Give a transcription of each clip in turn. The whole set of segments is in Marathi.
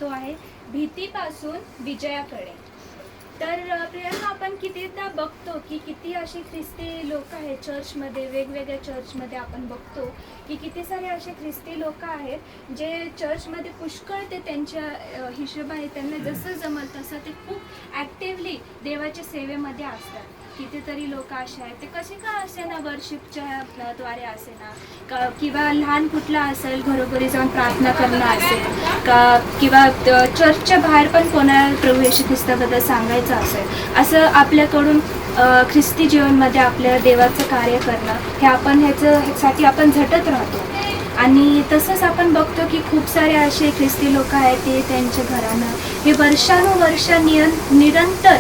तो आहे भीतीपासून विजयाकडे. तर प्रियांका, आपण कितीदा बघतो की किती असे ख्रिस्ती लोक आहेत चर्चमध्ये, वेगवेगळ्या चर्चमध्ये आपण बघतो की किती सारे असे ख्रिस्ती लोक आहेत जे चर्चमध्ये पुष्कळ ते त्यांच्या हिशोबाने त्यांना जसं जमल तसं ते खूप ॲक्टिवली देवाच्या सेवेमध्ये असतात. कितीतरी लोक असे आहेत ते कसे का असे ना वर्शिपच्या द्वारे असे ना किंवा लहान कुठला असेल घरोघरी जाऊन प्रार्थना करणं असेल का किंवा चर्चच्या बाहेर पण कोणाला प्रभू येशू ख्रिस्ताबद्दल सांगायचं असेल, असं आपल्याकडून ख्रिस्ती जीवनमध्ये आपल्या देवाचं कार्य करणं हे आपण ह्यासाठी आपण झटत राहतो. आणि तसंच आपण बघतो की खूप सारे असे ख्रिस्ती लोक आहेत ते त्यांच्या घरानं हे वर्षानुवर्ष निरंतर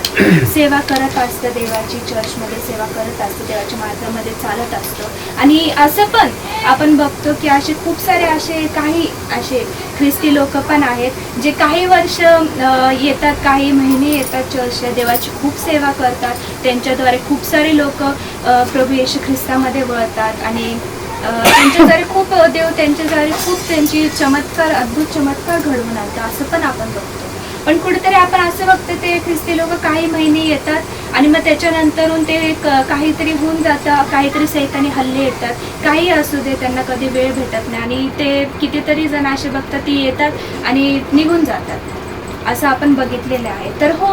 सेवा करत असतं, देवाची चर्चमध्ये सेवा करत असतं, देवाच्या मार्गामध्ये चालत असतं. आणि असं पण आपण बघतो की असे खूप सारे काही असे ख्रिस्ती लोक पण आहेत जे काही वर्ष येतात, काही महिने येतात चर्चला, देवाची खूप सेवा करतात, त्यांच्याद्वारे खूप सारे लोक प्रभू येशू ख्रिस्तामध्ये वळतात आणि त्यांच्याद्वारे खूप देव त्यांच्याद्वारे खूप त्यांची अद्भुत चमत्कार घडवून आणतात, असं पण आपण बघतो. पण कुठेतरी आपण असं बघतो ते ख्रिस्ती लोक काही महिने येतात आणि मग त्याच्यानंतरून ते काहीतरी होऊन जातं, काहीतरी सैतानी हल्ले येतात, काही असू दे त्यांना कधी वेळ भेटत नाही आणि ते कितीतरी जण असे बघतात ती येतात आणि निघून जातात, असं आपण बघितलेलं आहे. तर हो,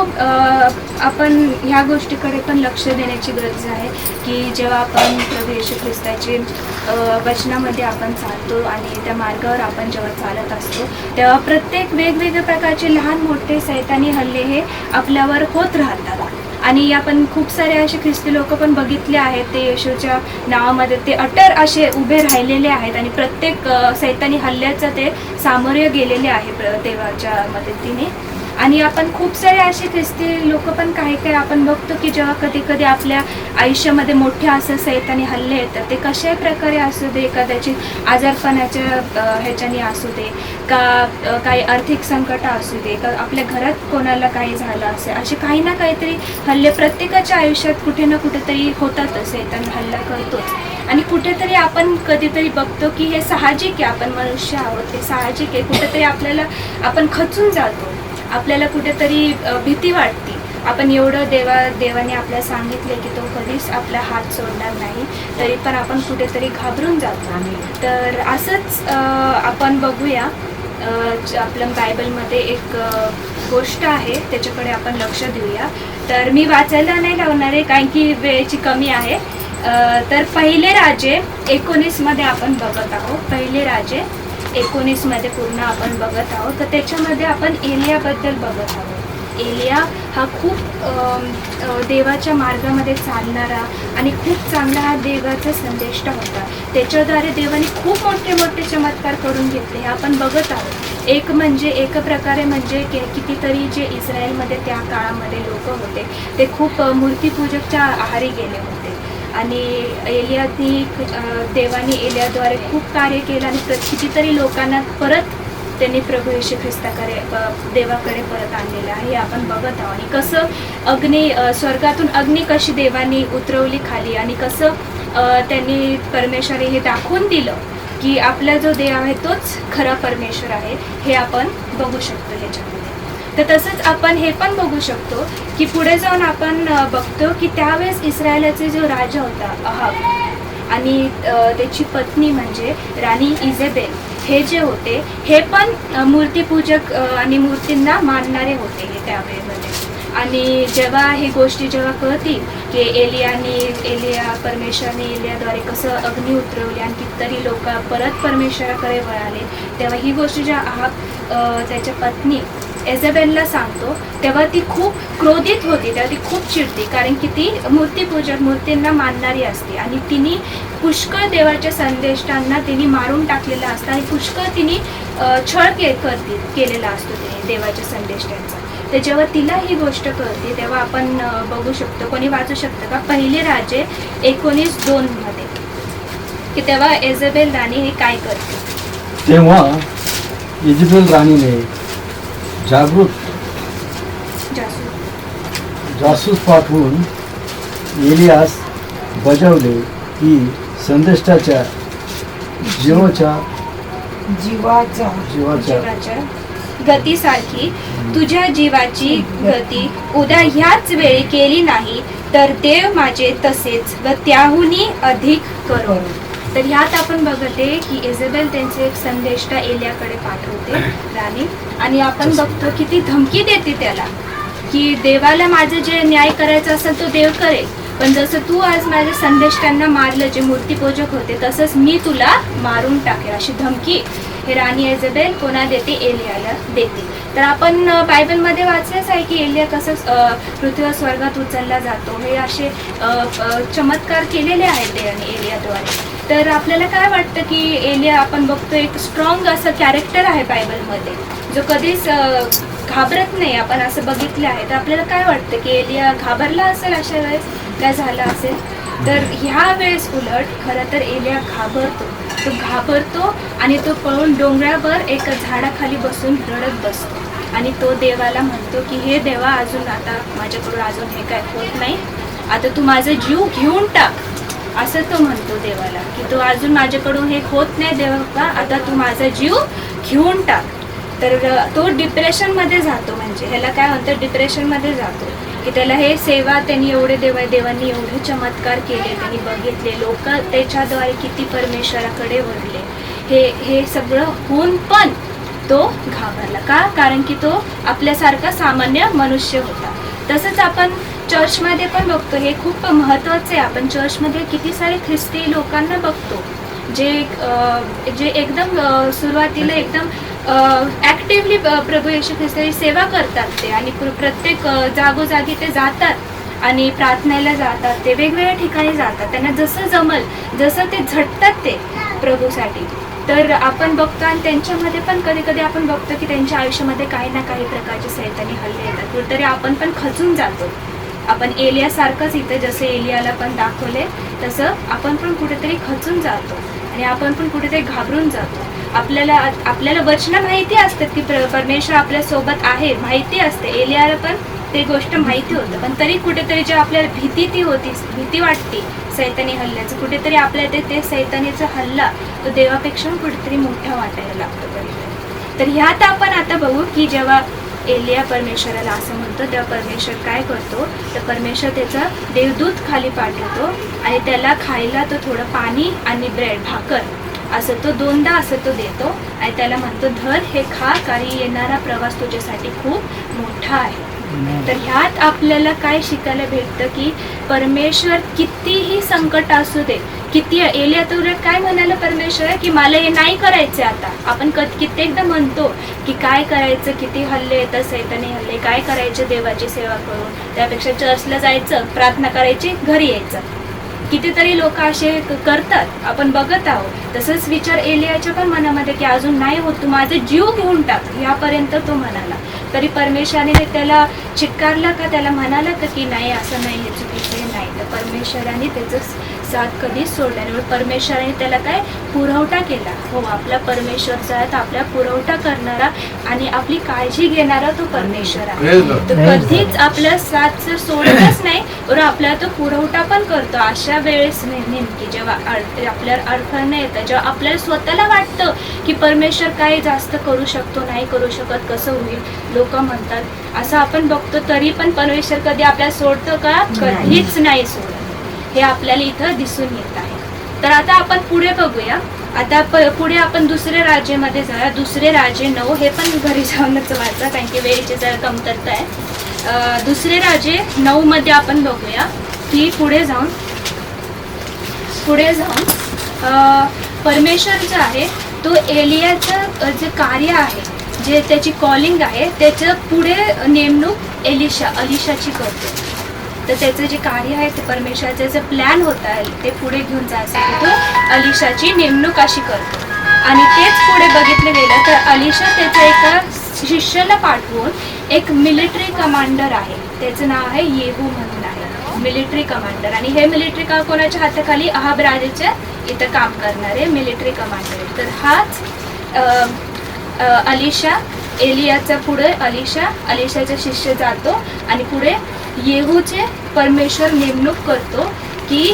आपण ह्या गोष्टीकडे पण लक्ष देण्याची गरज आहे की जेव्हा आपण प्रभू येशू ख्रिस्ताची वचनामध्ये आपण चालतो आणि त्या मार्गावर आपण जेव्हा चालत असतो तेव्हा प्रत्येक वेगवेगळ्या प्रकारचे लहान मोठे सैतानी हल्ले हे आपल्यावर होत राहतात. आणि आपण खूप सारे असे ख्रिस्ती लोक पण बघितले आहेत ते येशूच्या नावामध्ये ते अटर असे उभे राहिलेले आहेत आणि प्रत्येक सैतानी हल्ल्याचं ते सामोरे गेलेले आहे देवाच्या मदतीने. आणि आपण खूप सारे असे ख्रिस्ती लोक पण काही आपण बघतो की जेव्हा कधी कधी आपल्या आयुष्यामध्ये मोठे असं सैतानी हल्ले येतात, ते कशाही प्रकारे असू दे, कदाचित आजारपणाच्या ह्याच्याने असू दे का काही आर्थिक संकट असू दे का आपल्या घरात कोणाला काही झालं असेल, असे काही ना काहीतरी हल्ले प्रत्येकाच्या आयुष्यात कुठे ना कुठेतरी होतातच, सैतान हल्ला करतोच. आणि कुठेतरी आपण कधीतरी बघतो की हे साहजिक आहे, आपण मनुष्य आहोत, ते साहजिक आहे, कुठेतरी आपण खचून जातो, आपल्याला कुठेतरी भीती वाटते. आपण एवढं देवाने आपल्याला सांगितले की तो कधीच आपला हात सोडणार नाही, तरी पण आपण कुठेतरी घाबरून जातो. तर असंच आपण बघूया आपल्या बायबलमध्ये एक गोष्ट आहे, त्याच्याकडे आपण लक्ष देऊया. तर मी वाचायला नाही लावणार आहे कारण की वेळेची कमी आहे. तर पहिले राजे 19 आपण बघत आहोत. पहिले राजे 19 पूर्ण आपण बघत आहोत. तर त्याच्यामध्ये आपण एलियाबद्दल बघत आहोत. एलिया हा खूप देवाच्या मार्गामध्ये चालणारा आणि खूप चांगला हा देवाचा संदेष्टा होता. त्याच्याद्वारे देवाने खूप मोठे मोठे चमत्कार करून घेतले हे आपण बघत आहोत. एक प्रकारे म्हणजे कितीतरी जे इस्रायलमध्ये त्या काळामध्ये लोक होते ते खूप मूर्तीपूजकच्या आहारी गेले होते आणि देवाने एलियाद्वारे खूप कार्य केलं आणि कितीतरी लोकांना परत त्यांनी प्रभू येशू ख्रिस्ताकडे देवाकडे परत आणलेलं आहे हे आपण बघत आहोत. आणि कसं स्वर्गातून अग्नी कशी देवानी उतरवली खाली आणि कसं त्यांनी परमेश्वरी हे दाखवून दिलं की आपला जो देव आहे तोच खरा परमेश्वर आहे, हे आपण बघू शकतो ह्याच्यामध्ये. तर तसंच आपण हे पण बघू शकतो की पुढे जाऊन आपण बघतो की त्यावेळेस इस्रायलाचे जो राजा होता अहाब आणि त्याची पत्नी म्हणजे राणी इजेबेल हे जे होते हे पण मूर्तीपूजक आणि मूर्तींना मानणारे होते हे त्यावेळेमध्ये. आणि जेव्हा ही गोष्टी जेव्हा कळतील की परमेश्वराने एलियाद्वारे कसं अग्नी उतरवली आणि कितीतरी लोक परत परमेश्वराकडे वळाले, तेव्हा ही गोष्ट जेव्हा अहाब त्याच्या पत्नी एजेबेलला सांगतो तेव्हा ती खूप क्रोधित होती, तेव्हा ती खूप चिडते कारण की ती मूर्तींना मानणारी असते आणि तिने पुष्कळ देवाच्या संदेष्टांना तिने मारून टाकलेला असतं आणि पुष्कळ तिने छळ केलेला असतो तिने देवाच्या संदेष्टांचा. तर जेव्हा तिला ही गोष्ट कळते तेव्हा आपण बघू शकतो, कोणी वाचू शकतं का पहिले राजे 19:2 की तेव्हा एजेबेल राणी हे काय करते. तेव्हा इजेबेल राणीने जासूस पाठवून एलियास बजावले की संदेष्टाच्या जीवाच्या गतीसारखी तुझ्या जीवाची गती उद्या ह्याच वेळी केली नाही तर देव माझे तसेच व त्याहूनही अधिक करो. तर ह्यात आपण बघते की इजेबेल त्यांचे एक संदेष्टा एलियाकडे पाठवते राणी, आणि आपण बघतो की ती धमकी देते त्याला की देवाला माझं जे न्याय करायचं असेल तो देव करेल, पण जसं तू आज माझ्या संदेष्टांना मारलं जे मूर्तीपूजक होते तसंच मी तुला मारून टाकेल, अशी धमकी हे राणी इजेबेल कोणा देते? एलियाला देते. तर आपण बायबलमध्ये वाचलंच आहे की एलिया कसं पृथ्वीवर स्वर्गात उचलला जातो, हे असे चमत्कार केलेले आहेत देवाने एलियाद्वारे. तर आपल्याला काय वाटतं की एलिया आपण बघतो एक स्ट्रॉंग असं कॅरेक्टर आहे बायबलमध्ये जो कधीच घाबरत नाही, आपण असं बघितलं आहे. तर आपल्याला काय वाटतं की एलिया घाबरला असेल अशा वेळेस, काय झालं असेल? तर ह्या वेळेस उलट खरं तर एलिया घाबरतो आणि तो पळून डोंगरावर एक झाडाखाली बसून रडत बसतो आणि तो देवाला म्हणतो की हे देवा, अजून आता माझ्याकडून अजून हे काय होत नाही, आता तू माझा जीव घेऊन टाक, असं तो म्हणतो देवाला की तो अजून माझ्याकडून हे होत नाही देवा, आता तू माझा जीव घेऊन टाक. तर तो डिप्रेशनमध्ये जातो, म्हणजे ह्याला काय म्हणतं, डिप्रेशनमध्ये जातो की त्याला हे सेवा त्यांनी एवढे देवांनी एवढे चमत्कार केले, त्यांनी बघितले, लोक त्याच्याद्वारे किती परमेश्वराकडे वळले, हे सगळं होऊन पण तो घाबरला का? कारण की तो आपल्यासारखा सामान्य मनुष्य होता. तसंच आपण चर्चमध्ये पण बघतो, हे खूप महत्त्वाचं आहे. आपण चर्चमध्ये किती सारे ख्रिस्ती लोकांना बघतो जे एकदम सुरुवातीला एकदम ॲक्टिवली प्रभू येशू ख्रिस्ताची सेवा करतात ते, आणि प्रत्येक जागोजागी ते जातात आणि प्रार्थनेला जातात, ते वेगवेगळ्या ठिकाणी जातात, त्यांना जसं जमल जसं ते झटतात ते प्रभूसाठी. तर आपण बघतो आणि त्यांच्यामध्ये पण कधी कधी आपण बघतो की त्यांच्या आयुष्यामध्ये काही ना काही प्रकारचे सैतानी हल्ले येतात, कुठेतरी आपण पण खचून जातो. आपण एलियासारखंच इथं जसं एलियाला पण दाखवले तसं आपण पण कुठेतरी खचून जातो आणि आपण पण कुठेतरी घाबरून जातो. आपल्याला वचनं माहिती असतात की परमेश्वर आपल्या सोबत आहे, माहिती असते, एलियाला पण ते गोष्ट माहिती होतं, पण तरी कुठेतरी जे आपल्याला भीती वाटते सैतानी हल्ल्याचं, कुठेतरी आपल्या ते सैतानीचा हल्ला तो देवापेक्षा कुठेतरी मोठा वाटायला लागतो कधीतरी. तर ह्यात आपण आता बघू की जेव्हा एलिया परमेश्वराला असं म्हणतो तेव्हा परमेश्वर काय करतो, तर परमेश्वर त्याचा देवदूत खाली पाठवतो आणि त्याला खायला तो थोडं पाणी आणि ब्रेड भाकर असं तो दोनदा असं तो देतो आणि त्याला म्हणतो धर हे खा, कारण येणारा प्रवास तुझ्यासाठी खूप मोठा आहे. तर ह्यात आपल्याला काय शिकायला भेटतं की परमेश्वर कितीही संकट असू दे, किती एलिया तुला काय म्हणाला परमेश्वर की मला हे नाही करायचं. आता आपण कित्येकदा म्हणतो की काय करायचं, किती हल्ले येतात सैतानी हल्ले, काय करायचं देवाची सेवा करून, त्यापेक्षा चर्चला जायचं, प्रार्थना करायची, घरी यायचं. कितीतरी लोक असे करतात, आपण बघत आहोत. तसंच विचार एलियाच्या पण मनामध्ये की अजून नाही होत, तू माझा जीव घेऊन टाक, यापर्यंत तो म्हणाला. तरी परमेश्वराने त्याला चिटकारला का, त्याला म्हणाला का की नाही असं नाही, हे चुकीचं नाही. तर परमेश्वराने त्याचं साथ कधीच सोडला नाही. परमेश्वराने त्याला काय पुरवठा केला. हो, आपला परमेश्वरचा आहे, तर आपला पुरवठा करणारा आणि आपली काळजी घेणारा तो परमेश्वर आहे. तर कधीच आपला साथ जर सोडतच नाही तर आपल्याला तो पुरवठा पण करतो. अशा वेळेस नेमकी जेव्हा आपल्याला अडथळणं येतं, जेव्हा आपल्याला स्वतःला वाटतं की परमेश्वर काय जास्त करू शकतो, नाही करू शकत, कसं होईल, लोक म्हणतात असं आपण बघतो, तरी पण परमेश्वर कधी आपल्याला सोडतो का? कधीच नाही सोडत. हे आपल्याला इथं दिसून येत आहे. तर आता आपण पुढे बघूया. आता पुढे आपण दुसऱ्या राज्यामध्ये जाऊया. दुसरे राजे 9, हे पण घरी जाऊनच वाचा कारण की वेळेची जरा कमतरता आहे. दुसरे राजे 9 मध्ये आपण बघूया की पुढे जाऊन परमेश्वर जो आहे तो एलियाचं जे कार्य आहे, जे त्याची कॉलिंग आहे, त्याचं पुढे नेमणूक अलिशाची करतो. तर त्याचं जे कार्य आहे ते परमेश्वराचं जे प्लॅन होता ते पुढे घेऊन जायचं, तो अलिशाची नेमणूक अशी करतो. आणि तेच पुढे बघितलं गेलं तर अलिशा त्याच्या एका शिष्याला पाठवून एक मिलिटरी कमांडर आहे, त्याचं नाव आहे येहू म्हणून आहे, मिलिटरी कमांडर. आणि हे मिलिटरी कोणाच्या हाताखाली, अहाब राजाच्या इथं काम करणारे मिलिटरी कमांडर. तर हाच अलिशा, एलियाचा पुढे अलिशाचा शिष्य जातो आणि पुढे येहूचे परमेश्वर नेमणूक करतो की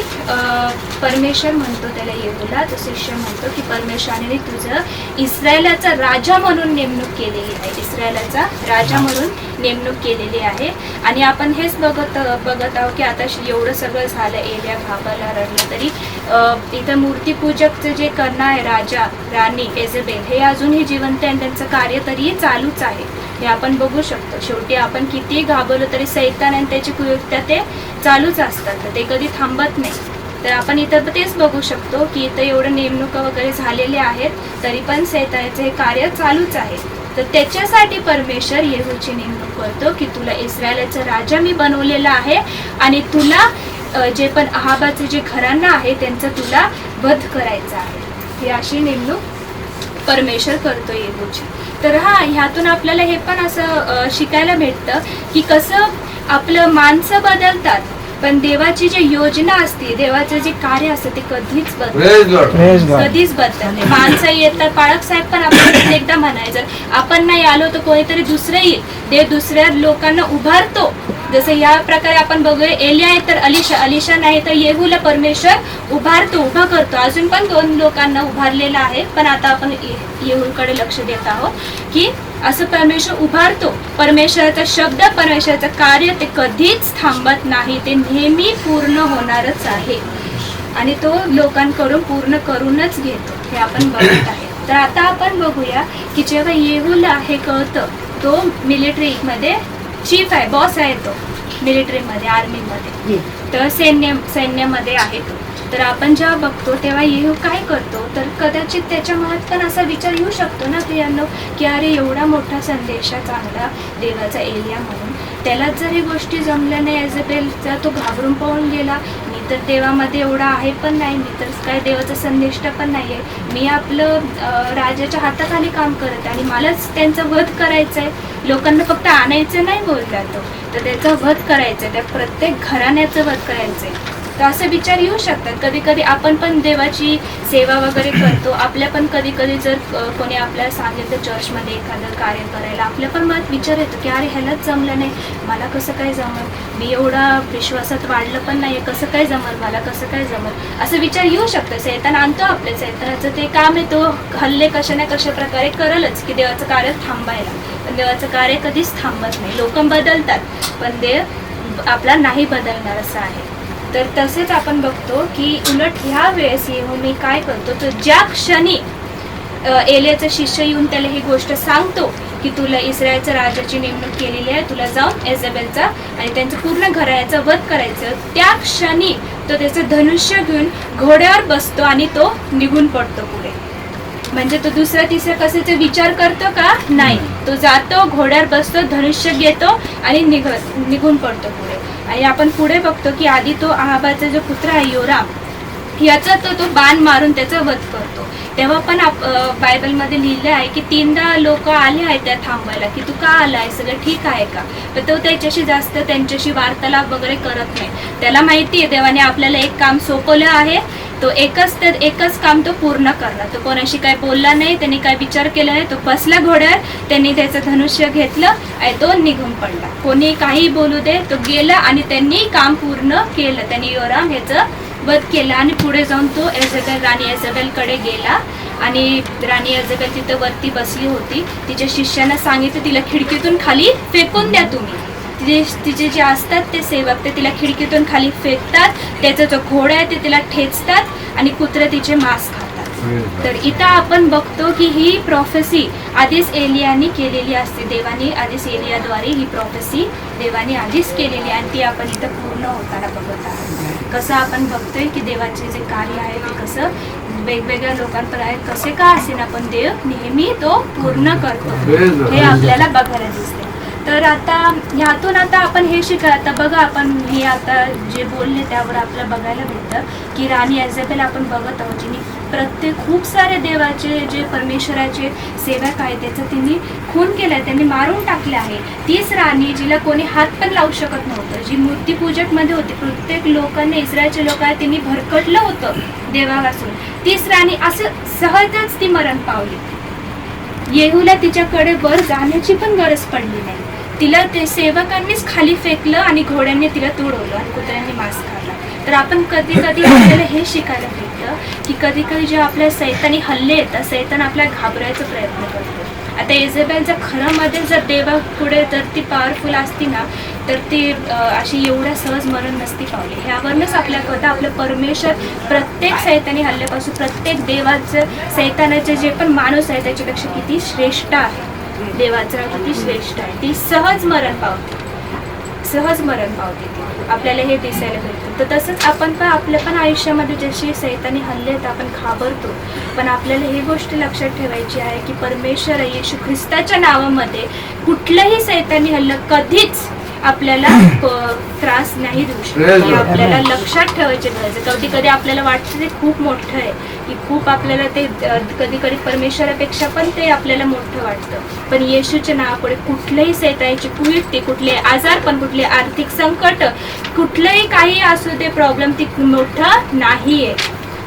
परमेश्वर म्हणतो त्याला येहूला, तो शिष्य म्हणतो की परमेश्वराने तुझं इस्रायलाचा राजा म्हणून नेमणूक केलेली आहे, इस्रायलाचा राजा म्हणून नेमणूक केलेली आहे. आणि आपण हेच बघत आहोत की आता एवढं सगळं झालं, एलिया घाबरला, रडला, तरी इथं मूर्तीपूजकचं जे करणं आहे राजा राणी एजेबेल, हे अजूनही जिवंत आहे आणि त्यांचं कार्य तरी चालूच आहे. हे आपण बघू शकतो. शेवटी आपण किती घाबरलो तरी सैतान आणि त्याची कुयुक्त्या ते चालूच असतात, ते कधी थांबत नाही. तर आपण इथं तेच बघू शकतो की इथं एवढं नेमणुका वगैरे झालेल्या आहेत, तरी पण सैतानाचं हे कार्य चालूच आहे. तर त्याच्यासाठी परमेश्वर येहूची नेमणूक करतो की तुला इस्रायलाचा राजा मी बनवलेला आहे आणि तुला जे पण अहाबाचे जे घराणं आहे त्यांचं तुला वध करायचं आहे. ही अशी नेमणूक परमेश्वर करतो येहूची. तर ह्यातून आपल्याला हे पण असं शिकायला भेटतं की कसं आपलं माणसं बदलतात, पण देवाची जी योजना असते, देवाचं जे कार्य असतं ते कधीच कधीच बदलत नाही. माणसं येतात, पाळक साहेब पण आपण एकदा म्हणायचं, आपण नाही आलो तर कोणीतरी दुसरं येईल, देव दुसऱ्या लोकांना उभारतो. जसं या प्रकारे आपण बघूया, एलिया आहे तर अलिशा नाही तर येहूला परमेश्वर उभा करतो. अजून पण 2 लोकांना उभारलेला आहे, पण आता आपण येहूकडे लक्ष देत आहोत की असं परमेश्वर उभारतो. परमेश्वराचा शब्द, परमेश्वराचं कार्य ते कधीच थांबत नाही, ते नेहमी पूर्ण होणारच आहे आणि तो लोकांकडून पूर्ण करूनच घेतो. हे आपण बघत आहे. तर आता आपण बघूया की जेव्हा येहूला हे कळतं, तो मिलिटरीमध्ये चीफ आहे, बॉस आहे, तो मिलिटरीमध्ये, आर्मीमध्ये, तर सैन्यामध्ये आहे तो. तर आपण जेव्हा बघतो तेव्हा येहू काय करतो, तर कदाचित त्याच्या मनात पण असा विचार येऊ शकतो ना प्रियांनो की अरे एवढा मोठा संदेशा चांगला देवाचा एलिया म्हणून, त्यालाच जर ही गोष्टी जमल्या नाही, एजेबेलचा तो घाबरून पळून गेला, मी तर देवामध्ये एवढा आहे पण नाही, मी तर काय देवाचा संदेष्ट पण नाही आहे, मी आपलं राजाच्या हाताखाली काम करत आहे आणि मलाच त्यांचा वध करायचा आहे, लोकांना फक्त आणायचं नाही बोलला तो, तर त्याचा वध करायचा आहे, त्या प्रत्येक घराण्याचं वध करायचं आहे. तर असे विचार येऊ शकतात. कधी कधी आपण पण देवाची सेवा वगैरे करतो, आपल्या पण कधी कधी जर कोणी आपल्याला सांगितलं चर्चमध्ये एखादं कार्य करायला, आपल्या पण मनात विचार येतो की अरे ह्यालाच जमलं नाही, मला कसं काय जमल, मी एवढा विश्वासात वाढलं पण नाही, कसं काय जमल, मला कसं काय जमल, असं विचार येऊ शकतं. सैतान आणतो आपल्या, सैतानाचं ते काम आहे, तो हल्ले कशा ना कशा प्रकारे करलच की देवाचं कार्य थांबायला. पण देवाचं कार्य कधीच थांबत नाही. लोक बदलतात पण देव आपला नाही बदलणार असं आहे. तर तसेच आपण बघतो की उलट ह्या वेळेस येहू मी काय करतो, तर ज्या क्षणी एलियाचा शिष्य येऊन त्याला ही गोष्ट सांगतो की तुला इस्रायलच्या राजाची नेमणूक केलेली आहे, तुला जाऊन एजेबेलचा आणि त्यांचं पूर्ण घराण्याचा वध करायचं, त्या क्षणी तो त्याचं धनुष्य घेऊन घोड्यावर बसतो आणि तो निघून पडतो पुढे. म्हणजे तो दुसरा तिसरा कशाचा विचार करतो का नाही, तो जातो, घोड्यावर बसतो, धनुष्य घेतो आणि निघून पडतो पुढे. आणि आपण पुढे बघतो की आधी तो अहाबाचा जो पुत्र आहे योराम, याचा तो बाण मारून त्याचा वध करतो. तेव्हा पण बायबलमध्ये लिहिलं आहे की 3दा लोक आले आहेत त्या थांबायला की तू का आलाय, सगळं ठीक आहे का, पण तो त्याच्याशी जास्त त्यांच्याशी वार्तालाप वगैरे करत नाही. त्याला माहिती आहे देवाने आपल्याला एक काम सोपवलं आहे, तो एकच काम तो पूर्ण करला. तो कोणाशी काय बोलला नाही, त्यांनी काय विचार केला नाही, तो बसला घोड्यावर, त्यांनी त्याचं धनुष्य घेतलं आणि तो निघून पडला. कोणी काही बोलू दे, तो गेला आणि त्यांनी काम पूर्ण केलं. त्यांनी योराम ह्याचं वध केला आणि पुढे जाऊन तो राणी एजेबेलकडे गेला आणि राणी एजेबेल तिथं वरती बसली होती. तिच्या शिष्यांना सांगितलं तिला खिडकीतून खाली फेकून द्या तुम्ही. तिचे जे असतात ते सेवक ते तिला खिडकीतून खाली फेकतात, त्याचा जो घोडा आहे ते तिला ठेचतात आणि कुत्रे तिचे मांस खातात. तर इथं आपण बघतो की ही प्रॉफेसी आधीच एलियाने केलेली असते. देवाने आधीच एलियाद्वारे ही प्रॉफेसी देवाने आधीच केलेली आणि ती आपण इथं पूर्ण होताना बघत आहोत. कसं आपण बघतोय की देवाचे जे कार्य आहे ते कसं वेगवेगळ्या लोकांपर्यंत कसे का असेल पण देव नेहमी तो पूर्ण करतो, हे आपल्याला बघायला दिसते. तर आता ह्यातून आता आपण हे शिका, आता बघा आपण हे आता जे बोलले त्यावर आपल्याला बघायला भेटतं की राणी एजेबेल आपण बघत आहोत, जिने खूप सारे देवाचे जे परमेश्वराचे सेवक आहेत त्याचं तिने खून केलं, त्यांनी मारून टाकले आहे. तीच राणी जिला कोणी हात पण लावू शकत नव्हतं, जी मूर्तीपूजकमध्ये होती, प्रत्येक लोकांनी इस्रायलचे लोक आहेत त्यांनी भरकटलं होतं देवापासून, तीच राणी असं सहजच ती मरण पावली. येहूला तिच्याकडे वर जाण्याची पण गरज पडली नाही. तिला ते सेवकांनीच खाली फेकलं आणि घोड्यांनी तिला तुडवलं आणि कुत्र्यांनी मांस खाल्ला. तर आपण कधी कधी आपल्याला हे शिकायला भेटतं की कधी कधी जेव्हा आपल्या सैतानी हल्ले येतात, सैतान आपल्याला घाबरायचा प्रयत्न करतो. आता इजेबेलच्या खरंमध्ये जर देवापुढे जर ती पॉवरफुल असती ना, तर ती अशी एवढ्या सहज मरण नसती पावली. ह्यावरूनच आपल्या कळतं आपलं परमेश्वर प्रत्येक सैतानी हल्ल्यापासून, प्रत्येक देवाचं सैतानाचे जे पण माणूस आहे त्याच्यापेक्षा किती श्रेष्ठ आहे. देवाचं किती श्रेष्ठ आहे. ती सहज मरण पावते, सहज मरण पावते ती. आपल्याला हे दिसायला भेटतं. तर तसंच आपण पण आपल्या पण आयुष्यामध्ये जशी सैतानी हल्ले आहेत आपण घाबरतो, पण आपल्याला ही गोष्ट लक्षात ठेवायची आहे की परमेश्वर येशू ख्रिस्ताच्या नावामध्ये कुठलंही सैतानी हल्लं कधीच आपल्याला त्रास नाही देऊ शकत. हे आपल्याला लक्षात ठेवायचे गरज आहे. कधी कधी आपल्याला वाटतं ते खूप मोठं आहे, की खूप आपल्याला ते कधी कधी परमेश्वरापेक्षा पण ते आपल्याला मोठं वाटतं. पण येशूच्या नावापुढे कुठल्याही सैतानाची कुयुक्ती, कुठले आजारपण, कुठले आर्थिक संकट, कुठलंही काही असू दे प्रॉब्लेम, ती मोठं नाही आहे.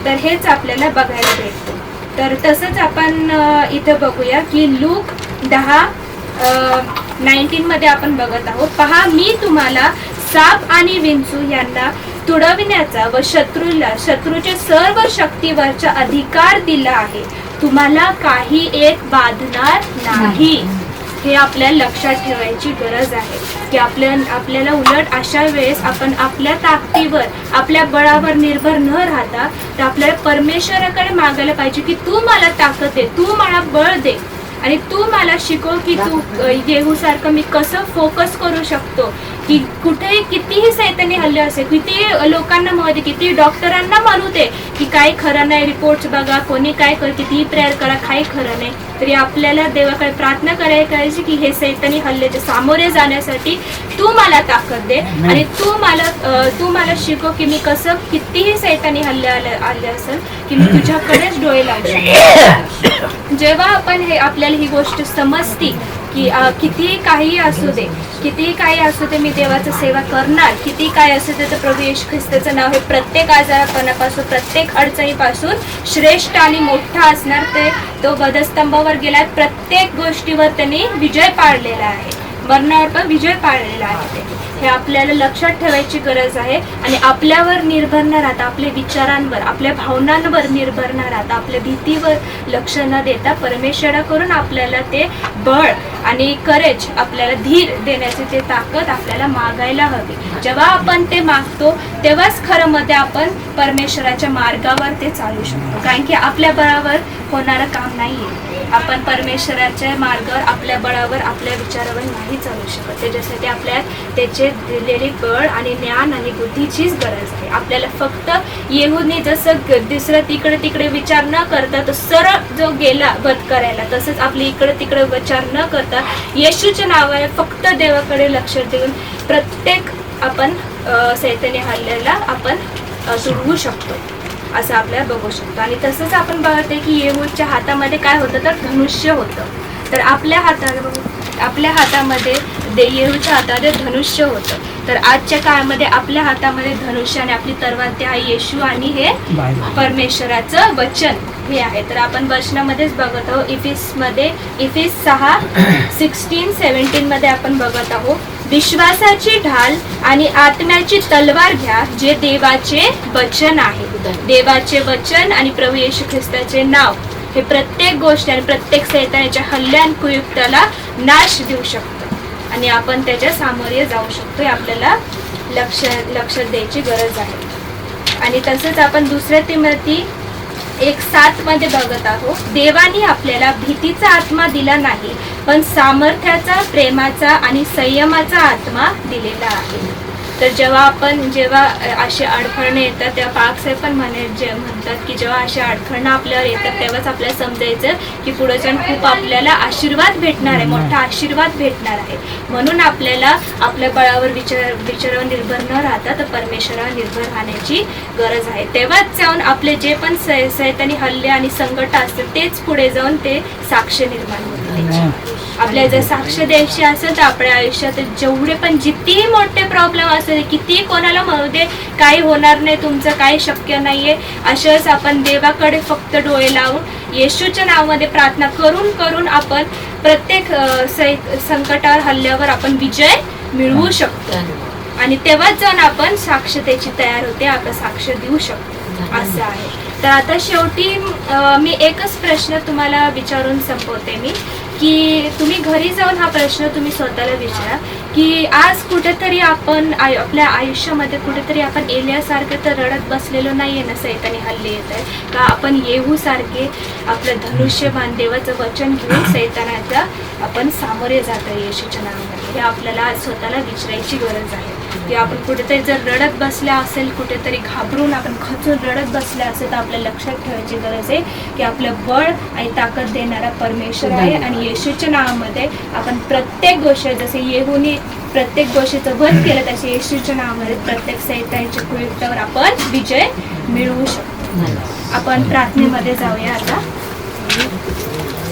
तर हेच आपल्याला बघायला भेटतं. तर तसंच आपण इथं बघूया की लूक 10:19 मध्ये आपण बघत आहोत. पहा, मी तुम्हाला साप आणि विंचू यांना तुडविण्याचा व शत्रूच्या सर्व शक्तीवरचा अधिकार दिला आहे. तुम्हाला काही एक बाधणार नाही. हे आपल्याला लक्षात ठेवायची गरज आहे की आपल्याला उलट अशा वेळेस आपण आपल्या ताकदीवर, आपल्या बळावर निर्भर न राहता तर आपल्याला परमेश्वराकडे मागायला पाहिजे की तू मला ताकद दे, तू मला बळ दे आणि तू मला शिकव की तू येहूसारखं मी कसं फोकस करू शकतो. की कुठेही कितीही सैतानी हल्ले असेल, किती लोकांना म्हणू दे, किती डॉक्टरांना म्हणू दे की काही खरं नाही, रिपोर्ट्स बघा, कोणी काय कर, कितीही प्रेयर करा, काही खरं नाही, तरी आपल्याला देवाकडे प्रार्थना करायची की हे सैतानी हल्ल्याच्या सामोरे जाण्यासाठी तू मला ताकद दे आणि तू मला शिकव की मी कसं कितीही सैतानी हल्ले आले असेल की मी तुझ्याकडेच डोळे लावू शकतो. जेव्हा आपण हे आपल्याला ही गोष्ट समजती की कितीही काही असू दे, कितीही काही असू दे, मी देवाचं सेवा करणार, किती काय असू दे, तर प्रभू येशू ख्रिस्ताचं नाव हे प्रत्येक आजारपणापासून, प्रत्येक अडचणीपासून श्रेष्ठ आणि मोठा असणार. तो वधस्तंभावर गेला, प्रत्येक गोष्टीवर त्यांनी विजय पाळलेला आहे, मरणावर पण विजय पाळलेला आहे. हे आपल्याला लक्षात ठेवायची गरज आहे. आणि आपल्यावर निर्भर न राहता, आपल्या विचारांवर, आपल्या भावनांवर निर्भर न राहता, आपल्या भीतीवर लक्ष न देता परमेश्वराकडून आपल्याला ते बळ आणि करेज, आपल्याला धीर देण्याची ते ताकद आपल्याला मागायला हवी. जेव्हा आपण ते मागतो तेव्हाच खरं मध्ये आपण परमेश्वराच्या मार्गावर ते चालू शकतो. कारण की आपल्या बळावर होणारं काम नाहीये. आपण परमेश्वराच्या मार्गावर, आपल्या बळावर, आपल्या विचारावर नाही चालू शकत. त्याच्यासाठी आपल्याला त्याचे दिलेले बळ आणि ज्ञान आणि बुद्धीचीच गरज आहे. आपल्याला फक्त येहूने जसं दुसरं तिकडे विचार न करता तो सरळ जो गेला वध करायला, तसंच आपले इकडे तिकडे विचार न करता येशूच्या नावाने फक्त देवाकडे लक्ष देऊन प्रत्येक आपण सैतानी हल्ल्याला आपण तुडवू शकतो असं आपल्याला बघू शकतो. आणि तसंच आपण बघते की येहूच्या हातामध्ये काय होतं, तर धनुष्य होतं. तर आपल्या हातामध्ये येहूच्या हातामध्ये धनुष्य होतं. तर आजच्या काळामध्ये आपल्या हातामध्ये धनुष्य आणि आपली तलवार ते आहे येशू आणि हे परमेश्वराचं वचन हे आहे. तर आपण वचनामध्येच बघत आहोत. इफिस 6:16-17 मध्ये आपण बघत आहोत. विश्वासाची ढाल आणि आत्म्याची तलवार घ्या, जे देवाचे वचन आहे. देवाचे वचन आणि प्रभू येशू ख्रिस्ताचे नाव हे प्रत्येक गोष्ट आणि प्रत्येक सैतानाच्या हल्ल्यान कुयुक्ताला नाश देऊ शकतं आणि आपण त्याच्या सामोरे जाऊ शकतो. हे आपल्याला लक्षात द्यायची गरज आहे. आणि तसंच आपण 2 तिमोथी 1:7 मध्ये बघत आहोत. देवाने आपल्याला भीतीचा आत्मा दिला नाही, पण सामर्थ्याचा, प्रेमाचा आणि संयमाचा आत्मा दिलेला आहे. तर जेव्हा असे अडखळणे येतात तेव्हा पाकसाहेब पण म्हणतात की जेव्हा असे अडखळणं आपल्यावर येतात तेव्हाच आपल्याला समजायचं की पुढे जाऊन खूप आपल्याला आशीर्वाद भेटणार आहे, मोठा आशीर्वाद भेटणार आहे. म्हणून आपल्याला आपल्या बळावर विचारावर निर्भर न राहता तर परमेश्वरावर निर्भर राहण्याची गरज आहे. तेव्हाच जाऊन आपले जे पण सैतानी हल्ले आणि संकट असतात तेच पुढे जाऊन ते साक्ष निर्माण होते. आपल्याला जर साक्ष द्यायची असेल तर आपल्या आयुष्यात जेवढे पण जितकेही मोठे प्रॉब्लेम असेल, कितीही कोणाला म्हणू दे काही होणार नाही, तुमचं काही शक्य नाहीये, अशाच आपण देवाकडे फक्त डोळे लावून येशूच्या नावामध्ये प्रार्थना करून आपण प्रत्येक संकटावर, हल्ल्यावर आपण विजय मिळवू शकतो. आणि तेव्हाच जाऊन आपण साक्षतेची तयार होते, आपण साक्ष देऊ शकतो असं आहे. तर आता शेवटी मी एकच प्रश्न तुम्हाला विचारून संपवते मी, की तुम्ही घरी जाऊन हा प्रश्न तुम्ही स्वतःला विचारा की आज कुठेतरी आपण आपल्या आयुष्यामध्ये कुठेतरी आपण एलियासारखं तर रडत बसलेलो नाही आहे ना, सैतानी हल्ले येत आहे का आपण येहू सारखे आपलं धनुष्यबाण देवाचं वचन घेऊन सैतानाच्या आपण सामोरे जातो येशूच्या नावामध्ये. हे आपल्याला आज स्वतःला विचारायची गरज आहे की आपण कुठेतरी जर रडत बसल्या असेल, कुठेतरी घाबरून आपण खचून रडत बसल्या असेल, तर आपल्याला लक्षात ठेवायची गरज आहे की आपलं बळ आणि ताकद देणारा परमेश्वर आहे आणि येशूच्या नावामध्ये आपण प्रत्येक गोष्ट, जसे येहूने प्रत्येक गोष्टीचं वध केलं तसे येशूच्या नावामध्ये प्रत्येक सैतानाच्या कुयुक्तावर आपण विजय मिळवू शकतो. आपण प्रार्थनेमध्ये जाऊया आता.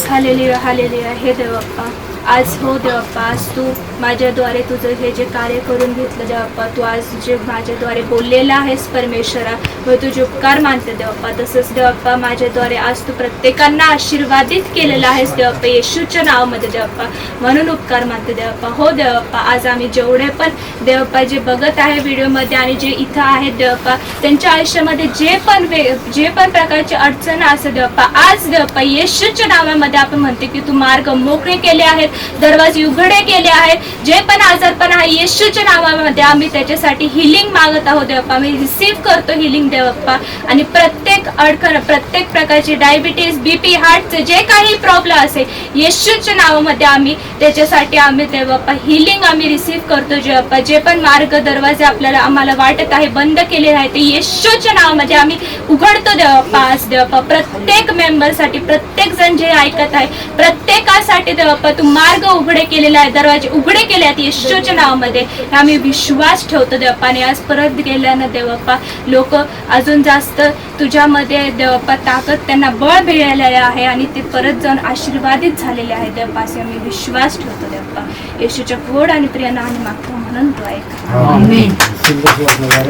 Hallelujah hallelujah. हे देवप्पा, आज हो देवप्पा, आज तू माझ्याद्वारे तुझं हे जे कार्य करून घेतलं देवप्पा, तू आज जे माझ्याद्वारे बोललेलं आहेस परमेश्वरा, व तुझे उपकार मानते देवप्पा. तसंच देवप्पा माझ्याद्वारे आज तू प्रत्येकांना आशीर्वादित केलेलं आहेस देवप्पा येशूच्या नावामध्ये देवप्पा, म्हणून उपकार मानते देवप्पा. हो देवप्पा, आज आम्ही जेवढे पण देवप्पा जे बघत आहे व्हिडिओमध्ये आणि जे इथं आहेत देवप्पा, त्यांच्या आयुष्यामध्ये जे पण प्रकारची अडचण असेल देवप्पा, आज देवप्पा येशूच्या नावामध्ये आपण म्हणते की तू मार्ग मोकळे केले आहेत, दरवाजे उघडे केले आहेत. जे पण आजारपण आहे येशूच्या नावामध्ये आम्ही त्याच्यासाठी हिलिंग मागत आहोत देवप्पा. आम्ही रिसीव्ह करतो हिलिंग देवप्पा. आणि प्रत्येक अडचण, प्रत्येक प्रकारची डायबिटीज, बीपी, हार्टचे जे काही प्रॉब्लेम असेल येशूच्या नावामध्ये आम्ही त्याच्यासाठी आम्ही देवप्पा हिलिंग आम्ही रिसीव्ह करतो देवप्पा. जे पण मार्ग दरवाजे आम्हाला वाटत आहे बंद केलेले आहे ते येशूच्या नावामध्ये आम्ही उघडतो देवप्पा. आज देवप्पा प्रत्येक मेंबरसाठी, प्रत्येक जण जे ऐकत आहे प्रत्येकासाठी देवप्पा तू मार्ग उघडे केलेले आहे, दरवाजे उघडे केले आहेत येशूच्या नावामध्ये. आम्ही विश्वास ठेवतो देवप्पा. आणि आज परत गेल्यानं देवप्पा लोक अजून जास्त तुझ्यामध्ये देवप्पा ताकद, त्यांना बळ मिळालेले आहे आणि ते परत जाऊन आशीर्वादित झालेले आहे देवप्पा, असे आम्ही विश्वास ठेवतो देवप्पा. येशूच्या गोड आणि प्रिय नावाने मागतो म्हणून तो ऐक. आमेन.